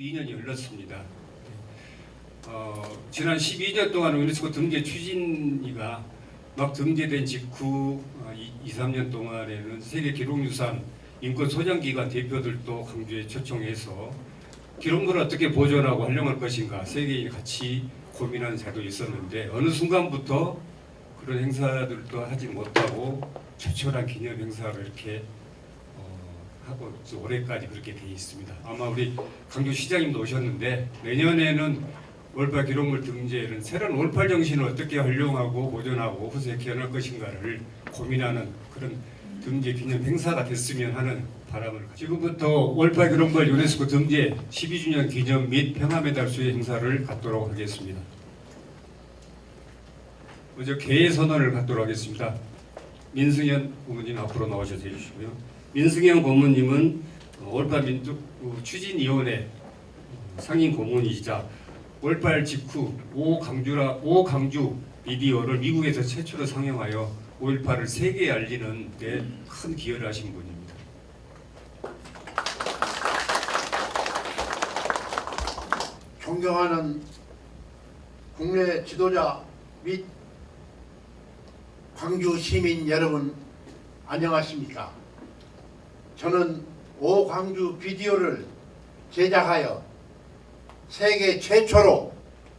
12년이 흘렀습니다. 지난 12년 동안 유네스코 등재 추진위가 막 등재된 직후 2, 3년 동안에는 세계 기록유산 인권소장기관 대표들도 강주에 초청해서 기록물을 어떻게 보존하고 활용할 것인가 세계인이 같이 고민하는 자도 있었는데 어느 순간부터 그런 행사들도 하지 못하고 초촐한 기념 행사를 이렇게 하고 올해까지 그렇게 돼 있습니다. 아마 우리 강주시장님도 오셨는데 내년에는 올팔 기록물 등재는 새로운 올팔 정신을 어떻게 활용하고 보존하고 후세에 기원할 것인가를 고민하는 그런 등재 기념 행사가 됐으면 하는 바람을 지금부터 올팔 기록물 유네스코 등재 12주년 기념 및 평화메달 수여 행사를 갖도록 하겠습니다. 먼저 개회 선언을 갖도록 하겠습니다. 민승현 고문님 앞으로 나오셔서 해주시고요. 민승현 고문님은 올팔 민족 추진위원회 상임 고문이시자 올팔 직후 5강주 미디어를 미국에서 최초로 상영하여 5.18을 세계에 알리는 데 큰 기여를 하신 분입니다. 존경하는 국내 지도자 및 광주 시민 여러분 안녕하십니까? 저는 5광주 비디오를 제작하여 세계 최초로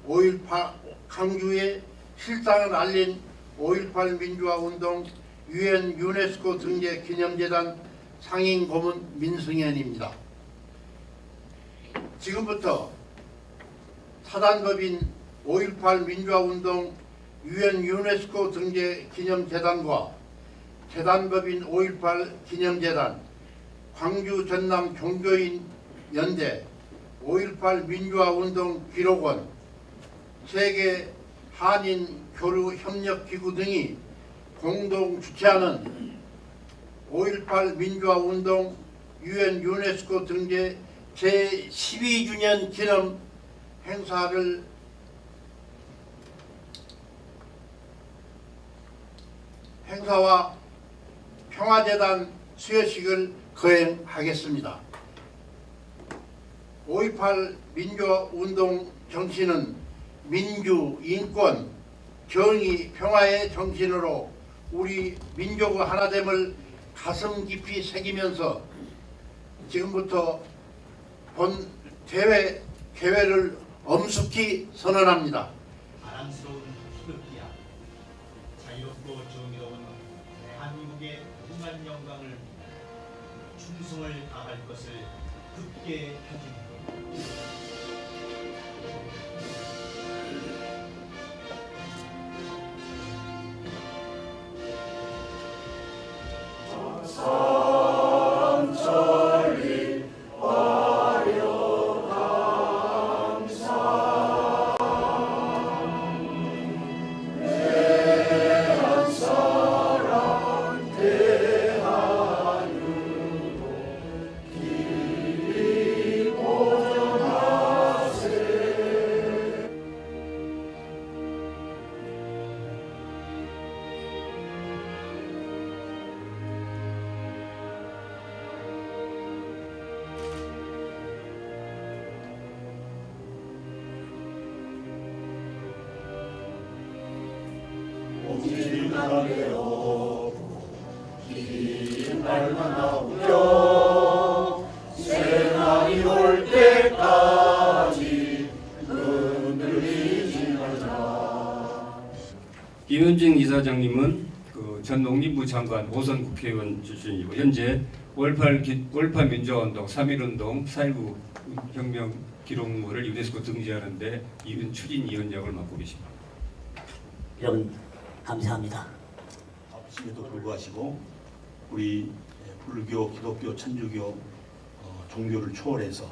5.18 광주의 실상을 알린 5.18 민주화운동 UN 유네스코 등재 기념재단 상임 고문 민승현입니다. 지금부터 사단법인 5.18 민주화운동 UN 유네스코 등재 기념재단과 재단법인 5.18 기념재단, 광주 전남 종교인 연대, 5.18 민주화운동 기록원, 세계 한인 교류 협력기구 등이 공동 주최하는 5.18 민주화운동 UN 유네스코 등재 제12주년 기념 행사와 평화재단 수여식을 거행하겠습니다. 5.18 민주화운동 정신은 민주, 인권, 정의, 평화의 정신으로 우리 민족의 하나됨을 가슴 깊이 새기면서 지금부터 본 대회 개회를 엄숙히 선언합니다. 자랑스러운 희극기야, 자유롭고 정의로운 대한민국의 무한 영광을 충성을 다할 것을 굳게 펴집니다. 지나게요 긴 날마다 웃겨 새날이 올 때까지 흔들리지 말자. 김현진 이사장님은 전 농림부 장관 5선 국회의원 출신이고 현재 5.18 민주화운동, 3.1운동, 4.19 혁명 기록물을 유네스코 등재하는데 이은 추진위원장을 맡고 계십니다. 여러분 감사합니다. 바쁘심에도 불구하시고 우리 불교, 기독교, 천주교 종교를 초월해서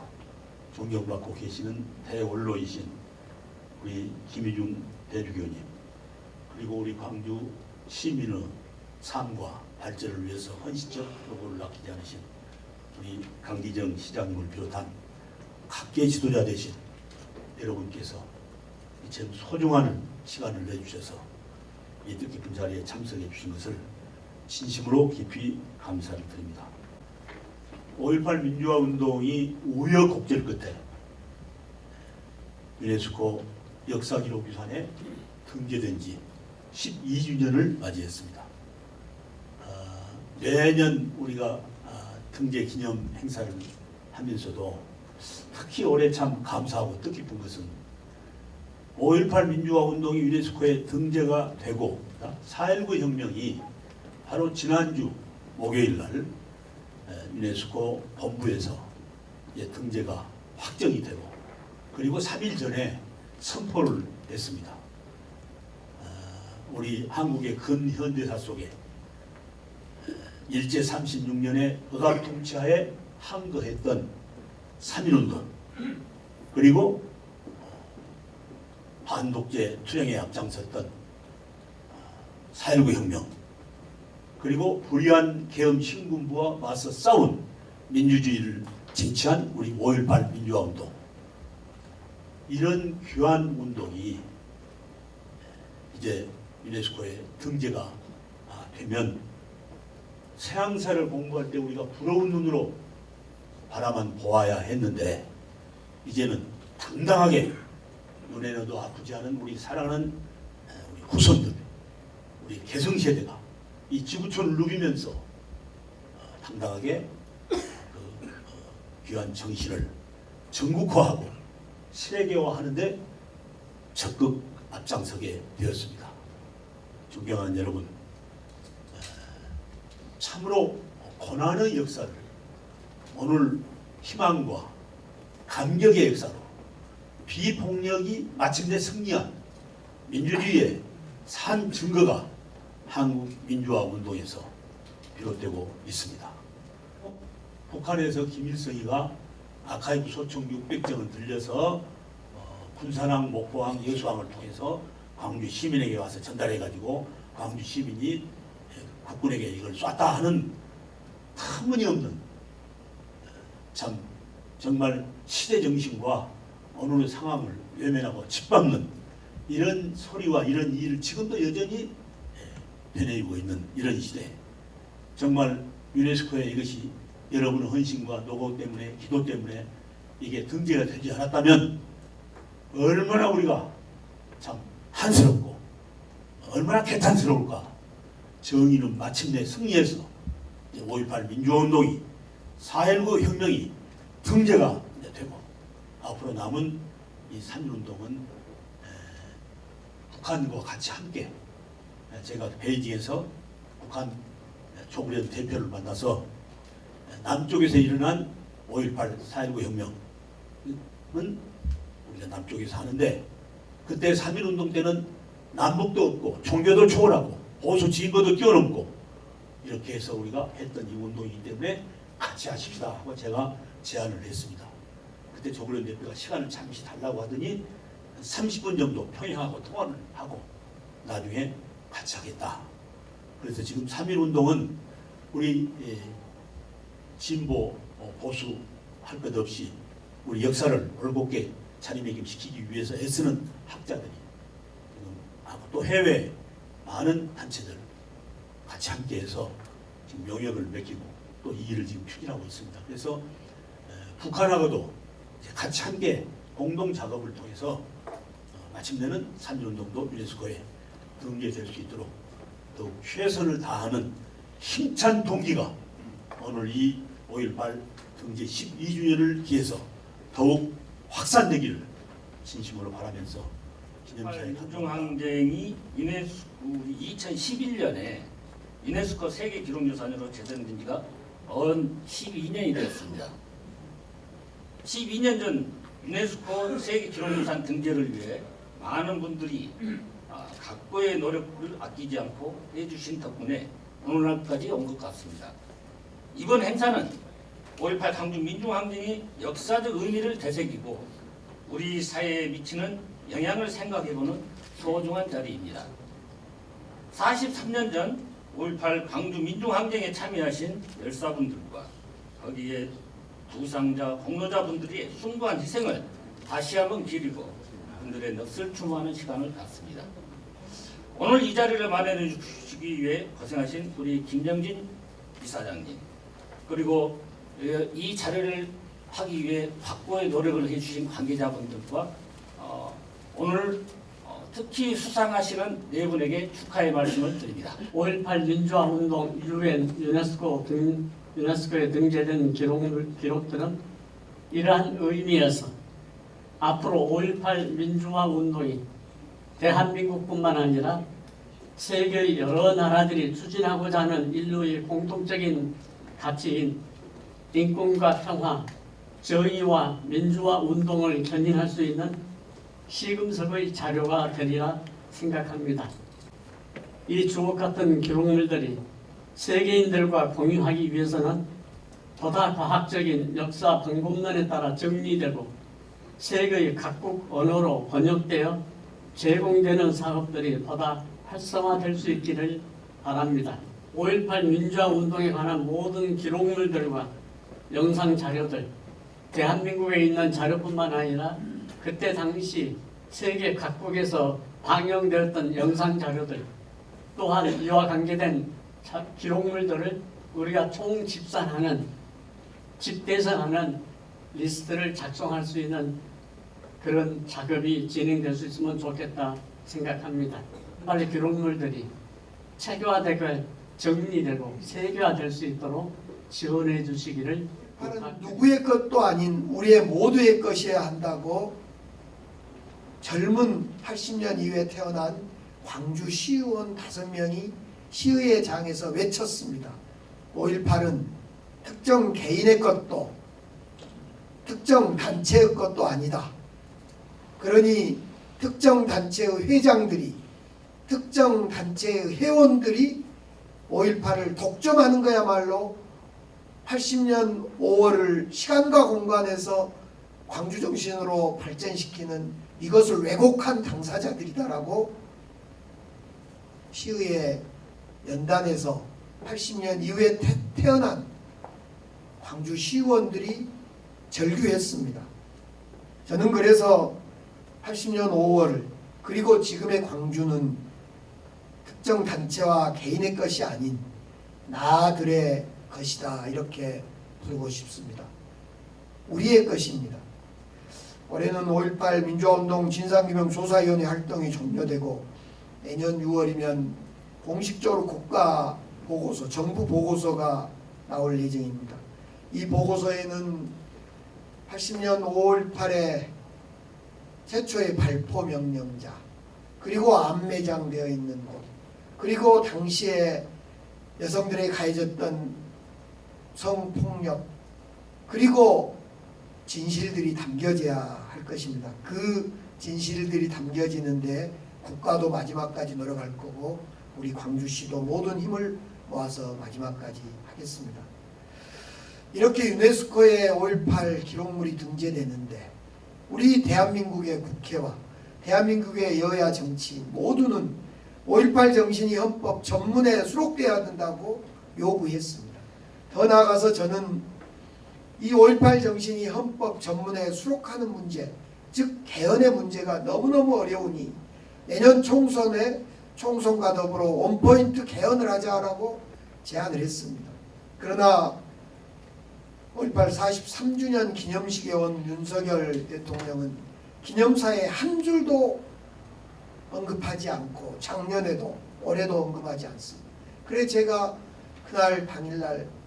존경받고 계시는 대원로이신 우리 김희중 대주교님, 그리고 우리 광주 시민의 삶과 발전을 위해서 헌신적 노고를 아끼지 않으신 우리 강기정 시장님을 비롯한 각계 지도자 되신 여러분께서 참 소중한 시간을 내주셔서 이 뜻깊은 자리에 참석해 주신 것을 진심으로 깊이 감사를 드립니다. 5.18 민주화 운동이 우여곡절 끝에 유네스코 역사기록유산에 등재된 지 12주년을 맞이했습니다. 매년 우리가 등재 기념 행사를 하면서도 특히 올해 참 감사하고 뜻깊은 것은 5.18 민주화 운동이 유네스코에 등재가 되고 4.19 혁명이 바로 지난주 목요일 날 유네스코 본부에서 등재가 확정이 되고 그리고 3일 전에 선포를 했습니다. 우리 한국의 근현대사 속에 일제 36년의 억압 통치하에 항거했던 3.1운동 그리고 반독재 투쟁에 앞장섰던 4.19 혁명 그리고 불의한 계엄 신군부와 맞서 싸운 민주주의를 쟁취한 우리 5.18 민주화 운동 이런 귀한 운동이 이제 유네스코에 등재가 되면 서양사를 공부할 때 우리가 부러운 눈으로 바라만 보아야 했는데 이제는 당당하게 눈에 넣어도 아프지 않은 우리 사랑하는 우리 후손들 우리 개성세대가 이 지구촌을 누비면서 당당하게 귀한 정신을 전국화하고 세계화하는데 적극 앞장서게 되었습니다. 존경하는 여러분, 참으로 고난의 역사를 오늘 희망과 감격의 역사로 비폭력이 마침내 승리한 민주주의의 산 증거가 한국 민주화 운동에서 비롯되고 있습니다. 북한에서 김일성이가 아카이브 소총 600정을 들려서 군산항, 목포항, 여수항을 통해서 광주 시민에게 와서 전달해가지고 광주 시민이 국군에게 이걸 쐈다 하는 터무니없는 참 정말 시대 정신과 오늘의 상황을 외면하고 짓밟는 이런 소리와 이런 일을 지금도 여전히 변해오고 있는 이런 시대 정말 유네스코에 이것이 여러분의 헌신과 노고 때문에 기도 때문에 이게 등재가 되지 않았다면 얼마나 우리가 참 한스럽고 얼마나 개탄스러울까. 정의는 마침내 승리해서 5.18 민주화운동이 4.19 혁명이 등재가 되고 앞으로 남은 이 3.1운동은 북한과 같이 함께 제가 베이징에서 북한 조국련 대표를 만나서 남쪽에서 일어난 5.18 4.19 혁명은 우리가 남쪽에서 하는데 그때 3.1운동 때는 남북도 없고 종교도 초월하고 보수 진보도 뛰어넘고 이렇게 해서 우리가 했던 이 운동이기 때문에 같이 하십시다 하고 제가 제안을 했습니다. 그때 조국련 대표가 시간을 잠시 달라고 하더니 30분 정도 평양하고 통화를 하고 나중에 같이 하겠다. 그래서 지금 3.1운동은 우리 진보 보수 할 것 없이 우리 역사를 올곧게 자리매김시키기 위해서 애쓰는 학자들이 하고 또 해외 많은 단체들 같이 함께해서 지금 용역을 맺기고 또 이 일을 지금 추진하고 있습니다. 그래서 북한하고도 같이 함께 공동 작업을 통해서 마침내는 3.1운동도 유네스코에 등재될 수 있도록 더욱 최선을 다하는 힘찬 동기가 오늘 이 5.18 등재 12주년을 기해서 더욱 확산되기를 진심으로 바라면서 기념사에 민중항쟁이 2011년에 유네스코 세계기록유산으로 제정된 지가 12년이 되었습니다. 12년 전 유네스코 세계기록유산 등재를 위해 많은 분들이 각고의 노력을 아끼지 않고 해주신 덕분에 오늘날까지 온 것 같습니다. 이번 행사는 5.18 광주 민중항쟁의 역사적 의미를 되새기고 우리 사회에 미치는 영향을 생각해보는 소중한 자리입니다. 43년 전 5.18 광주 민중항쟁에 참여하신 열사분들과 거기에 부상자, 공로자분들의 숭고한 희생을 다시 한번 기리고 그들의 넋을 추모하는 시간을 갖습니다. 오늘 이 자리를 마련해 주시기 위해 고생하신 우리 김영진 이사장님 그리고 이 자리를 하기 위해 확고의 노력을 해주신 관계자분들과 오늘 특히 수상하시는 네 분에게 축하의 말씀을 드립니다. 5.18 민주화운동 유엔 유네스코에 등재된 기록들은 이러한 의미에서 앞으로 5.18 민주화운동이 대한민국뿐만 아니라 세계의 여러 나라들이 추진하고자 하는 인류의 공통적인 가치인 인권과 평화, 정의와 민주화 운동을 견인할 수 있는 시금석의 자료가 되리라 생각합니다. 이 주옥 같은 기록물들이 세계인들과 공유하기 위해서는 보다 과학적인 역사 방법론에 따라 정리되고 세계의 각국 언어로 번역되어 제공되는 사업들이 보다 활성화될 수 있기를 바랍니다. 5.18 민주화 운동에 관한 모든 기록물들과 영상 자료들, 대한민국에 있는 자료뿐만 아니라 그때 당시 세계 각국에서 방영되었던 영상 자료들, 또한 이와 관계된 기록물들을 우리가 총집산하는, 집대성하는 리스트를 작성할 수 있는 그런 작업이 진행될 수 있으면 좋겠다 생각합니다. 빨리 기록물들이 체계화되고 정리되고 세계화될 수 있도록 지원해 주시기를 부탁드립니다. 누구의 것도 아닌 우리의 모두의 것이어야 한다고 젊은 80년 이후에 태어난 광주 시의원 5명이 시의회 장에서 외쳤습니다. 5.18은 특정 개인의 것도 특정 단체의 것도 아니다. 그러니 특정 단체의 회장들이, 특정 단체의 회원들이 5.18을 독점하는 거야말로 80년 5월을 시간과 공간에서 광주 정신으로 발전시키는 이것을 왜곡한 당사자들이다라고 시의회 연단에서 80년 이후에 태어난 광주 시의원들이 절규했습니다. 저는 그래서 80년 5월 그리고 지금의 광주는 특정 단체와 개인의 것이 아닌 나들의 것이다 이렇게 부르고 싶습니다. 우리의 것입니다. 올해는 5.18 민주화운동 진상규명조사위원회 활동이 종료되고 내년 6월이면 공식적으로 국가보고서, 정부 보고서가 나올 예정입니다. 이 보고서에는 80년 5.18의 최초의 발포 명령자, 그리고 암매장되어 있는 곳, 그리고 당시에 여성들에게 가해졌던 성폭력, 그리고 진실들이 담겨져야 할 것입니다. 그 진실들이 담겨지는데 국가도 마지막까지 노력할 거고 우리 광주시도 모든 힘을 모아서 마지막까지 하겠습니다. 이렇게 유네스코에 5.18 기록물이 등재되는데 우리 대한민국의 국회와 대한민국의 여야 정치인 모두는 5.18 정신이 헌법 전문에 수록되어야 된다고 요구했습니다. 더 나아가서 저는 이 5.18 정신이 헌법 전문에 수록하는 문제, 즉 개헌의 문제가 너무너무 어려우니 내년 총선에 총선과 더불어 원포인트 개헌을 하자라고 제안을 했습니다. 그러나 5.18 43주년 기념식에 온 윤석열 대통령은 기념사에 한 줄도 언급하지 않고 작년에도 올해도 언급하지 않습니다. 그래서 제가 그날 당일날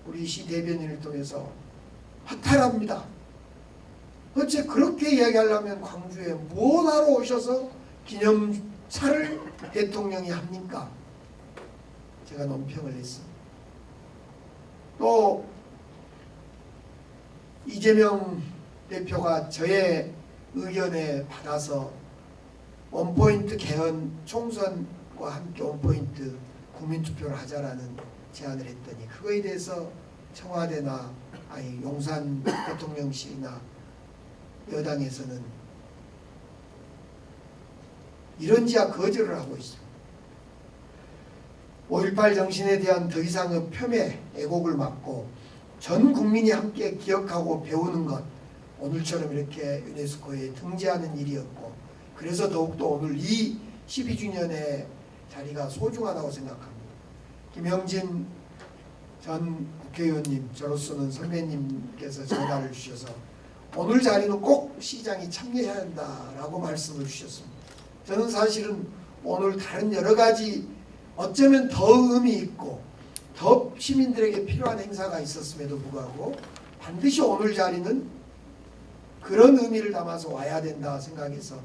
우리 시 대변인을 통해서 허탈합니다. 어째 그렇게 이야기하려면 광주에 뭐하러 오셔서 기념사를 대통령이 합니까? 제가 논평을 했습니다. 또 이재명 대표가 저의 의견에 받아서 원포인트 개헌 총선과 함께 원포인트 국민투표를 하자라는 제안을 했더니 그거에 대해서 청와대나 용산 대통령실이나 여당에서는 이런지야 거절을 하고 있습니다. 5.18 정신에 대한 더 이상의 폄훼, 애곡을 막고 전 국민이 함께 기억하고 배우는 것, 오늘처럼 이렇게 유네스코에 등재하는 일이었고 그래서 더욱더 오늘 이 12주년의 자리가 소중하다고 생각합니다. 김영진 전 국회의원님, 저로서는 선배님께서 전화를 주셔서 오늘 자리는 꼭 시장이 참여해야 한다라고 말씀을 주셨습니다. 저는 사실은 오늘 다른 여러 가지 어쩌면 더 의미 있고 더 시민들에게 필요한 행사가 있었음에도 불구하고 반드시 오늘 자리는 그런 의미를 담아서 와야 된다 생각해서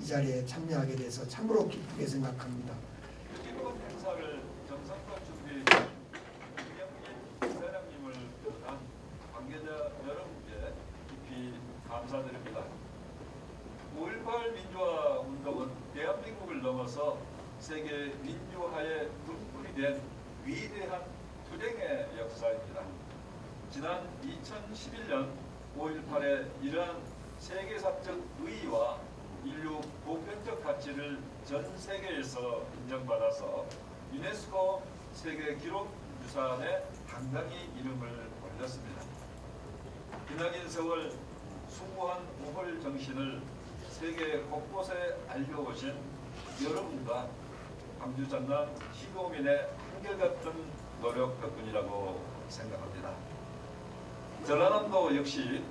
이 자리에 참여하게 돼서 참으로 기쁘게 생각합니다. 이번 행사를 정성껏 준비해 주신 김영진 사장님을 비롯한 관계자 여러분께 깊이 감사드립니다. 5.18 민주화 운동은 대한민국을 넘어서 세계 민주화의 등불이 된 위대한 투쟁의 역사입니다. 지난 2011년 5.18의 이러한 세계사적 의의와 인류 보편적 가치를 전 세계에서 인정받아서 유네스코 세계 기록 유산에 당당히 이름을 올렸습니다. 기나긴 세월 숭고한 5.18 정신을 세계 곳곳에 알려오신 여러분과 광주 전남 시도민의 한결같은 노력 덕분이라고 생각합니다. 전라남도 역시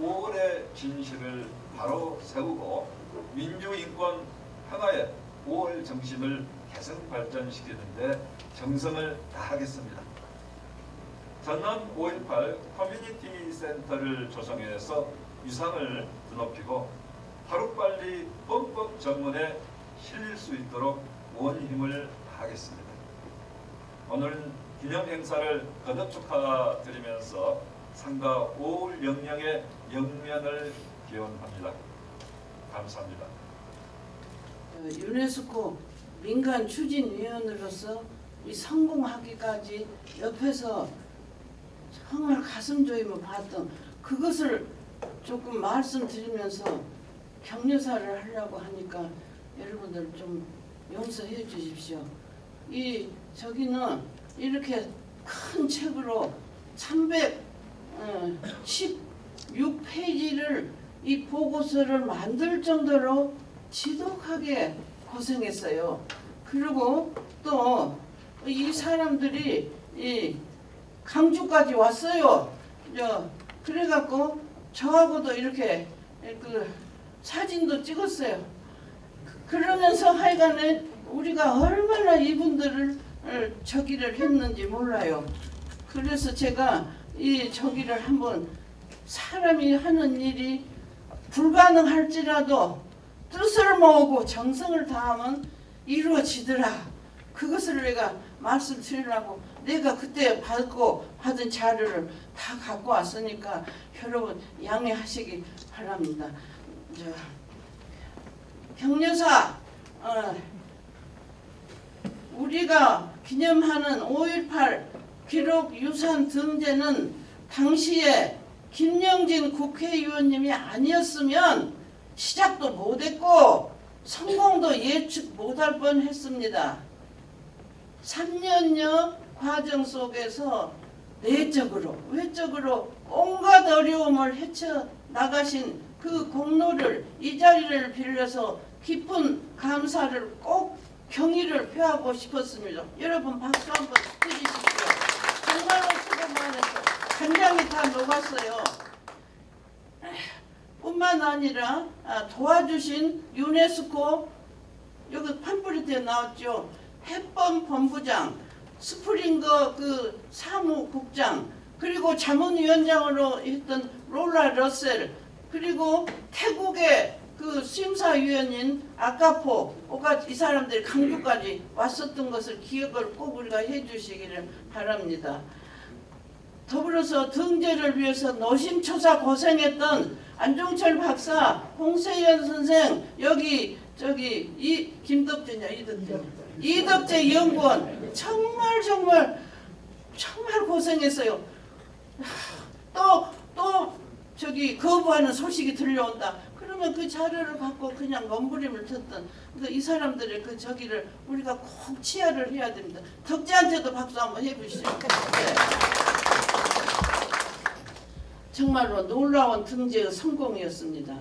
5월의 진실을 바로 세우고 민주인권 평화의 5월 정신을 계속 발전시키는 데 정성을 다하겠습니다. 전남 5.18 커뮤니티 센터를 조성해서 위상을 드높이고 하루빨리 헌법 정문에 실릴 수 있도록 온 힘을 다하겠습니다. 오늘 기념 행사를 거듭 축하드리면서 상가 5월 영령의 영면을 기원합니다. 감사합니다. 유네스코 민간 추진위원으로서 이 성공하기까지 옆에서 정말 가슴 조임을 봤던 그것을 조금 말씀드리면서 격려사를 하려고 하니까 여러분들 좀 용서해 주십시오. 저기는 이렇게 큰 책으로 316페이지를 이 보고서를 만들 정도로 지독하게 고생했어요. 그리고 또 이 사람들이 이 강주까지 왔어요. 그래갖고 저하고도 이렇게 그 사진도 찍었어요. 그러면서 하여간에 우리가 얼마나 이분들을 저기를 했는지 몰라요. 그래서 제가 이 저기를 한번 사람이 하는 일이 불가능할지라도 뜻을 모으고 정성을 다하면 이루어지더라. 그것을 내가 말씀드리려고 내가 그때 받은 자료를 다 갖고 왔으니까 여러분 양해하시기 바랍니다. 격려사 우리가 기념하는 5.18 기록 유산 등재는 당시에 김영진 국회의원님이 아니었으면 시작도 못했고 성공도 예측 못할 뻔했습니다. 3년여 과정 속에서 내적으로 외적으로 온갖 어려움을 헤쳐나가신 그 공로를 이 자리를 빌려서 깊은 감사를 꼭 경의를 표하고 싶었습니다. 여러분 박수 한번 해주십시오. 정말로 수고 많았어요. 간장이 다 녹았어요. 뿐만 아니라 도와주신 유네스코 여기 팜플릿에 나왔죠. 해법 본부장, 스프링거 그 사무국장, 그리고 자문위원장으로 했던 롤라 러셀, 그리고 태국의 그 심사위원인 아카포가 이 사람들이 강주까지 왔었던 것을 기억을 꼭 우리가 해주시기를 바랍니다. 더불어서 등재를 위해서 노심초사 고생했던 안종철 박사, 홍세현 선생, 여기 저기 이덕재 연구원 정말 고생했어요. 또 저기 거부하는 소식이 들려온다. 그러면 그 자료를 갖고 그냥 몸부림을 쳤던 이 사람들의 그 저기를 우리가 꼭 치하를 해야 됩니다. 덕재한테도 박수 한번 해보시죠. 네. 정말로 놀라운 등재의 성공이었습니다.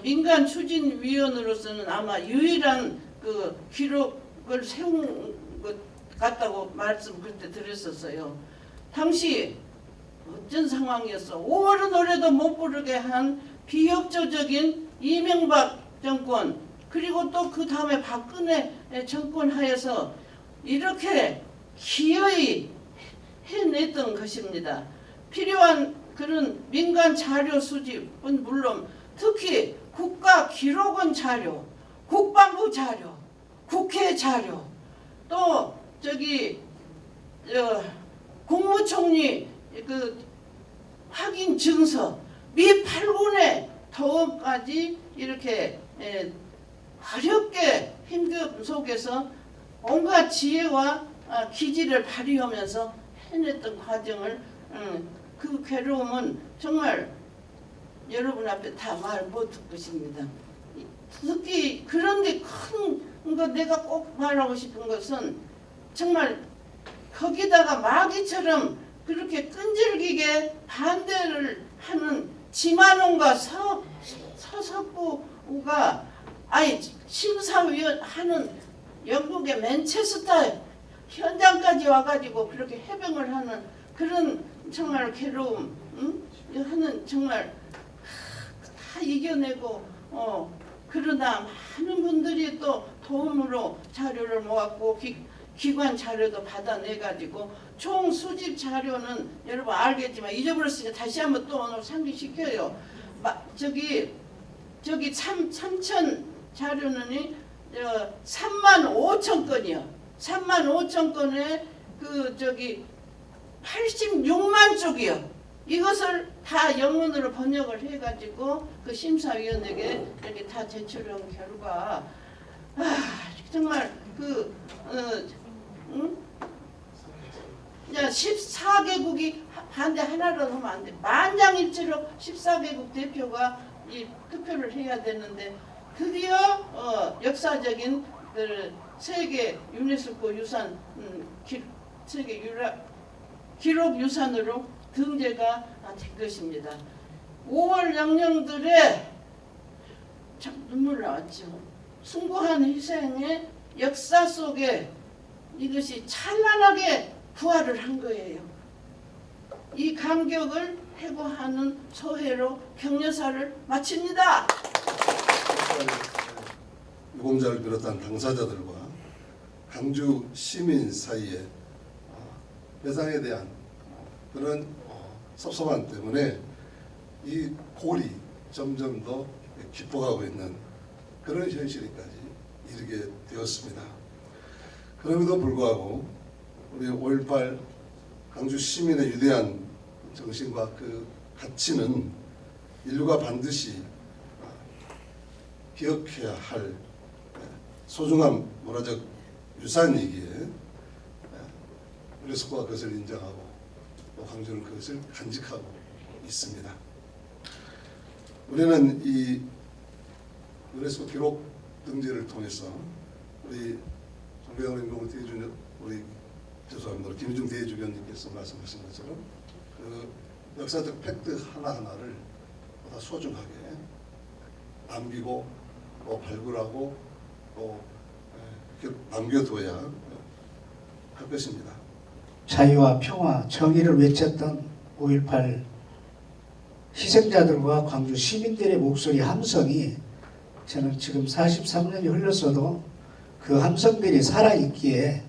민간 추진위원으로서는 아마 유일한 그 기록을 세운 것 같다고 말씀 그때 드렸었어요. 당시 역전 상황이었어. 5월의 노래도 못 부르게 한 비협조적인 이명박 정권, 그리고 또 그 다음에 박근혜 정권 하에서 이렇게 기어이 해냈던 것입니다. 필요한 그런 민간 자료 수집은 물론 특히 국가기록원 자료, 국방부 자료, 국회 자료, 또 저기 국무총리 그 확인 증서, 미 8군의 도움까지 이렇게 어렵게 힘겨움 속에서 온갖 지혜와 기지를 발휘하면서 해냈던 과정을 그 괴로움은 정말 여러분 앞에 다 말 못할 것입니다. 특히 그런데 큰 거 내가 꼭 말하고 싶은 것은 정말 거기다가 마귀처럼 그렇게 끈질기게 반대를 하는 지만원과 서석구가 심사위원 하는 영국의 맨체스터 현장까지 와가지고 그렇게 해병을 하는 그런 정말 괴로움 하는 정말 다 이겨내고 그러나 많은 분들이 또 도움으로 자료를 모았고 기관 자료도 받아내가지고 총 수집 자료는 여러분 알겠지만 잊어버렸으니까 다시 한번 또 오늘 상기시켜요. 저기 삼천 자료는 35,000건이요. 35,000건에 그 저기 86만 쪽이요. 이것을 다 영문으로 번역을 해가지고 그 심사위원에게 이렇게 다 제출한 결과 정말 14개국이 반대 하나라도 하면 안 돼. 만장일치로 14개국 대표가 이 투표를 해야 되는데 드디어 역사적인 그 세계 유네스코 유산 세계 기록 유산으로 등재가 된 것입니다. 5월 영령들의 참 눈물 나왔죠. 숭고한 희생의 역사 속에 이것이 찬란하게 부활을 한 거예요. 이 감격을 회고하는 소회로 격려사를 마칩니다. 유공자를 비롯한 당사자들과 광주 시민 사이에 배상에 대한 그런 섭섭함 때문에 이 골이 점점 더 깊어가고 있는 그런 현실까지 이르게 되었습니다. 그럼에도 불구하고 우리 5.18 광주 시민의 위대한 정신과 그 가치는 인류가 반드시 기억해야 할 소중한 문화적 유산이기에 유네스코가 그것을 인정하고 또 광주는 그것을 간직하고 있습니다. 우리는 이 유네스코 기록 등재를 통해서 우리 정병훈 대주교 우리 죄송합니다. 김희중 대주교님께서 말씀하신 것처럼 그 역사적 팩트 하나하나를 보다 소중하게 남기고 또 발굴하고 또 남겨둬야 할 것입니다. 자유와 평화, 정의를 외쳤던 5.18 희생자들과 광주 시민들의 목소리 함성이 저는 지금 43년이 흘렀어도 그 함성들이 살아있기에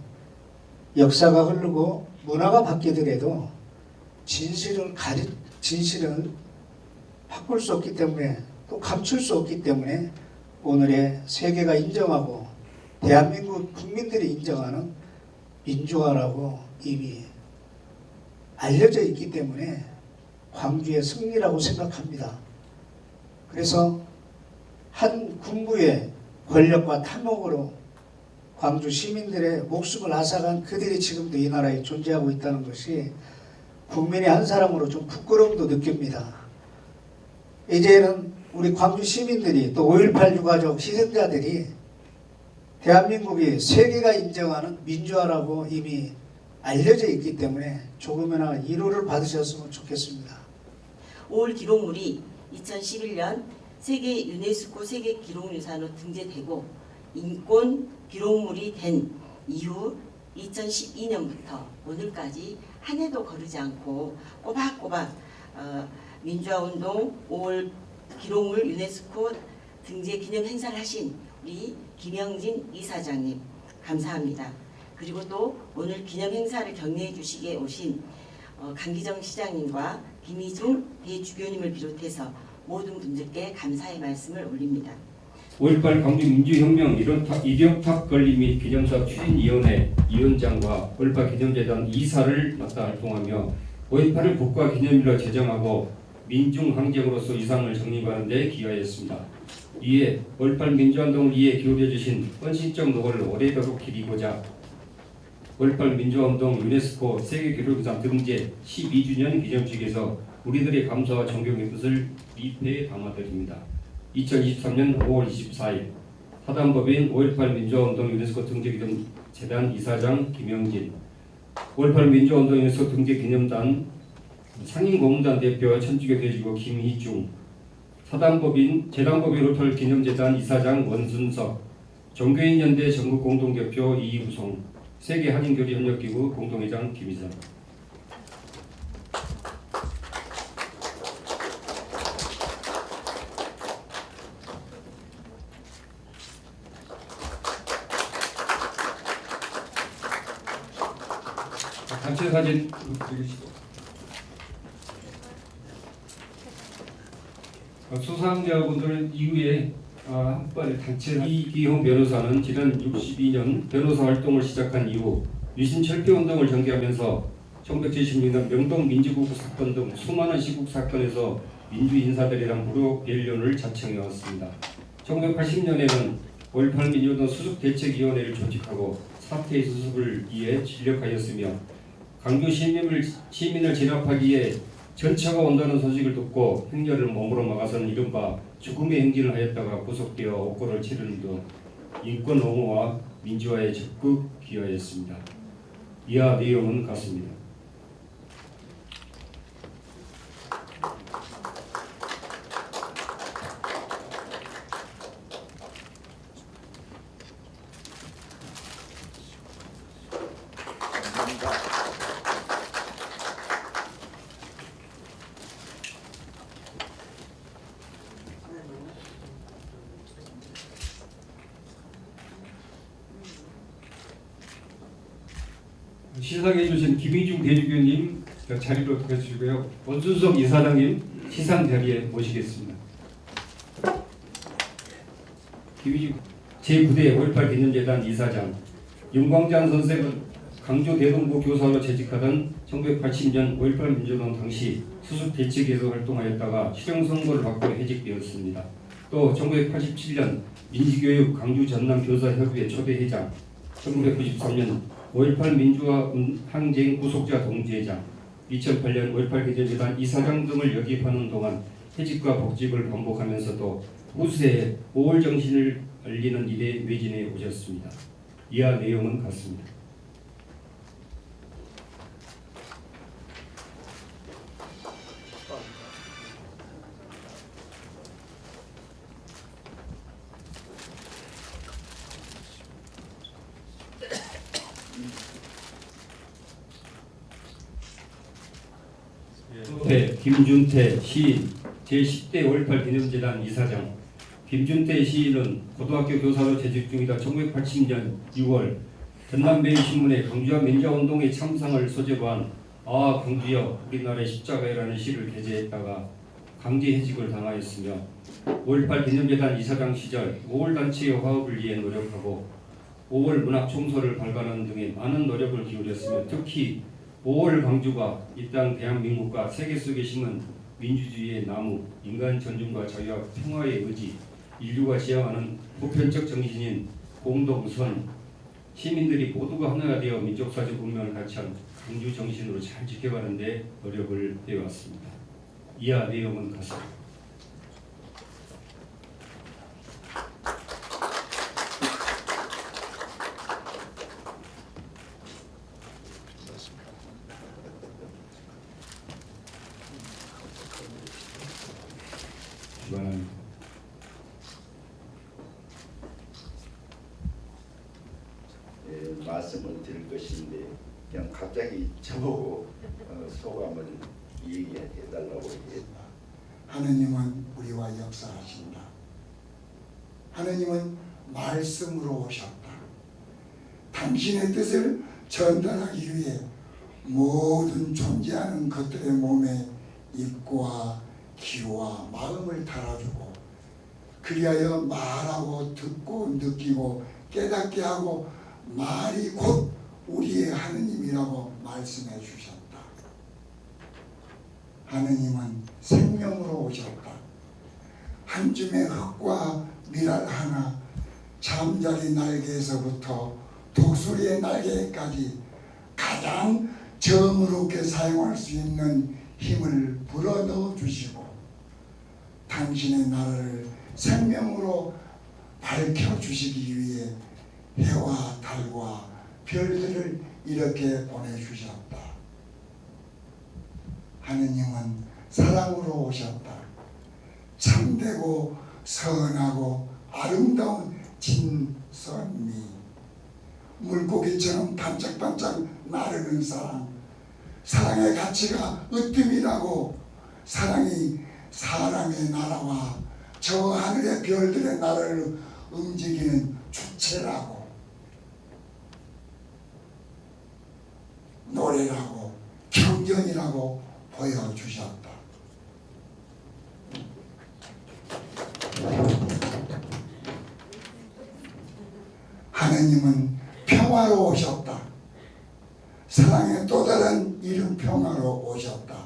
역사가 흐르고 문화가 바뀌더라도 진실을 바꿀 수 없기 때문에 또 감출 수 없기 때문에 오늘의 세계가 인정하고 대한민국 국민들이 인정하는 민주화라고 이미 알려져 있기 때문에 광주의 승리라고 생각합니다. 그래서 한 군부의 권력과 탐욕으로 광주 시민들의 목숨을 앗아간 그들이 지금도 이 나라에 존재하고 있다는 것이 국민의 한 사람으로 좀 부끄러움도 느낍니다. 이제는 우리 광주 시민들이 또 5.18 유가족 희생자들이 대한민국이 세계가 인정하는 민주화라고 이미 알려져 있기 때문에 조금이나마 위로를 받으셨으면 좋겠습니다. 5월 기록물이 2011년 세계 유네스코 세계 기록유산으로 등재되고 인권 기록물이 된 이후 2012년부터 오늘까지 한 해도 거르지 않고 꼬박꼬박 민주화운동 5월 기록물 유네스코 등재 기념 행사를 하신 우리 김영진 이사장님 감사합니다. 그리고 또 오늘 기념 행사를 격려해 주시기에 오신 강기정 시장님과 김희중 대주교님을 비롯해서 모든 분들께 감사의 말씀을 올립니다. 5.18 광주민주혁명 이력탑 건립 및 기념사업 추진위원회 위원장과 5.18 기념재단 이사를 맡아 활동하며 5.18을 국가기념일로 제정하고 민중항쟁으로서 이상을 정립하는 데 기여하였습니다. 이에 5.18 민주화운동을 위해 기울여 주신 헌신적 노고를 오래도록 기리고자 5.18 민주화운동 유네스코 세계기록유산 등재 12주년 기념식에서 우리들의 감사와 존경의 뜻을 입회에 담아드립니다. 2023년 5월 24일 사단법인 5.18 민주화운동 유네스코 등재기념재단 이사장 김영진, 5.18 민주화운동 유네스코 등재기념단 상임고문단 대표 천주교 대주교 김희중, 재단법인 5.18 기념재단 이사장 원순석, 종교인연대 전국공동대표 이우송, 세계한인교류협력기구 공동회장 김희선. 단체 사진 드리시죠. 수상자분들 이후에 한 번에 단체 이기홍 변호사는 지난 62년 변호사 활동을 시작한 이후 유신 철폐운동을 전개하면서 1976년 명동 민주국 사건 등 수많은 시국 사건에서 민주 인사들이랑 무료변론을 자청해왔습니다. 1980년에는 5.18 민주운동 수습대책위원회를 조직하고 사태의 수습을 위해 진력하였으며 광주 시민을 진압하기에 전차가 온다는 소식을 듣고 행렬을 몸으로 막아서는 이른바 죽음의 행진을 하였다가 구속되어 옥고를 치르는 등 인권 옹호와 민주화에 적극 기여하였습니다. 이하 내용은 같습니다. 시상해 주신 김희중 대주교님 자리로 들어주시고요. 원순석 이사장님 시상 자리에 모시겠습니다. 김희중 제9대 5.18 기념재단 이사장, 윤광장 선생은 강주 대동부 교사로 재직하던 1980년 5.18 민주운동 당시 수습대책에서 활동하였다가 실형 선고를 받고 해직되었습니다. 또 1987년 민지교육 강주 전남 교사협의회 초대회장, 1993년 5.18 민주화 항쟁 구속자 동지회장, 2008년 5.18 기념재단 이사장 등을 역임하는 동안 해직과 복직을 반복하면서도 후세에 5월 정신을 알리는 일에 매진해 오셨습니다. 이하 내용은 같습니다. 김준태 시인 제10대 5.18 기념재단 이사장. 김준태 시인은 고등학교 교사로 재직 중이다 1980년 6월 전남매일신문에 강주와 민주화운동의 참상을 소재로 한 아 강주여 우리나라의 십자가이라는 시를 게재했다가 강제해직을 당하였으며 5.18 기념재단 이사장 시절 5월 단체의 화합을 위해 노력하고 5월 문학총서를 발간하는 등의 많은 노력을 기울였으며 특히 5월 광주가 이 땅 대한민국과 세계 속에 심은 민주주의의 나무, 인간 존중과 자유와 평화의 의지, 인류가 지향하는 보편적 정신인 공동선, 시민들이 모두가 하나가 되어 민족사적 운명을 갖춘 강주 정신으로 잘 지켜가는 데 노력을 해왔습니다. 이하 내용은 같습니다. 말씀을 드릴 것인데 그냥 갑자기 저보고 소감을 얘기해 달라고 얘기했다. 하느님은 우리와 역사하신다. 하느님은 말씀으로 오셨다. 당신의 뜻을 전달하기 위해 모든 존재하는 것들의 몸에 입과 귀와 마음을 달아주고 그리하여 말하고 듣고 느끼고 깨닫게 하고 말이 곧 우리의 하느님이라고 말씀해 주셨다. 하느님은 생명으로 오셨다. 한 줌의 흙과 미랄 하나, 잠자리 날개에서부터 독수리의 날개까지 가장 정의롭게 사용할 수 있는 힘을 불어넣어 주시고 당신의 나라를 생명으로 밝혀주시기 위해 해와 달과 별들을 이렇게 보내주셨다. 하느님은 사랑으로 오셨다. 참되고 선하고 아름다운 진선미, 물고기처럼 반짝반짝 나르는 사랑, 사랑의 가치가 으뜸이라고 사랑이 사람의 나라와 저 하늘의 별들의 나라를 움직이는 주체라고 노래라고 경전이라고 보여주셨다. 하느님은 평화로 오셨다. 사랑의 또 다른 이름 평화로 오셨다.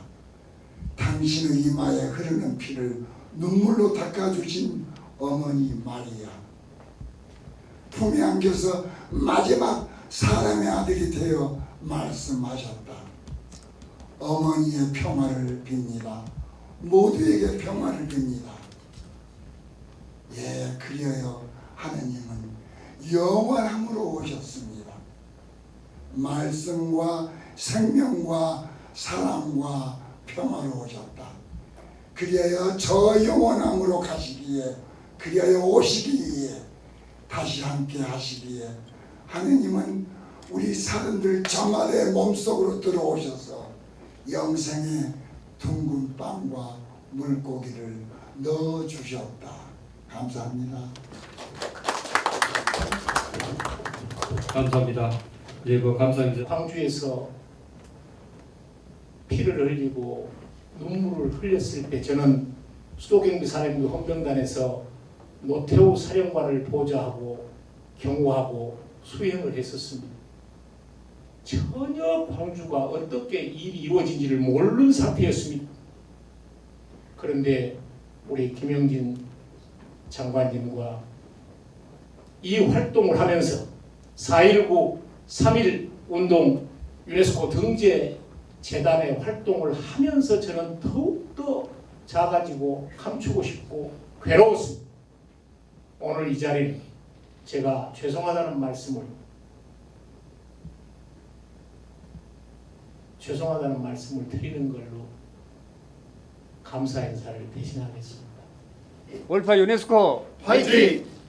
당신의 이마에 흐르는 피를 눈물로 닦아주신 어머니 마리아, 품에 안겨서 마지막 사람의 아들이 되어 말씀하셨다. 어머니의 평화를 빕니다. 모두에게 평화를 빕니다. 예, 그리하여 하느님은 영원함으로 오셨습니다. 말씀과 생명과 사랑과 평화로 오셨다. 그리하여 저 영원함으로 가시기에, 그리하여 오시기에, 다시 함께 하시기에 하느님은 우리 사람들 저마다의 몸속으로 들어오셔서 영생의 둥근 빵과 물고기를 넣어주셨다. 감사합니다. 감사합니다. 예, 감사합니다. 광주에서 피를 흘리고 눈물을 흘렸을 때 저는 수도경비 사령부 헌병단에서 노태우 사령관을 보좌하고 경호하고 수행을 했었습니다. 전혀 광주가 어떻게 일이 이루어진지를 모르는 상태였습니다. 그런데 우리 김영진 장관님과 이 활동을 하면서 4.19, 3.1 운동, 유네스코 등재 재단의 활동을 하면서 저는 더욱더 작아지고 감추고 싶고 괴로웠습니다. 오늘 이 자리는 제가 죄송하다는 말씀을 드리는 걸로 감사 인사를 대신하겠습니다. 올파 유네스코 화이팅!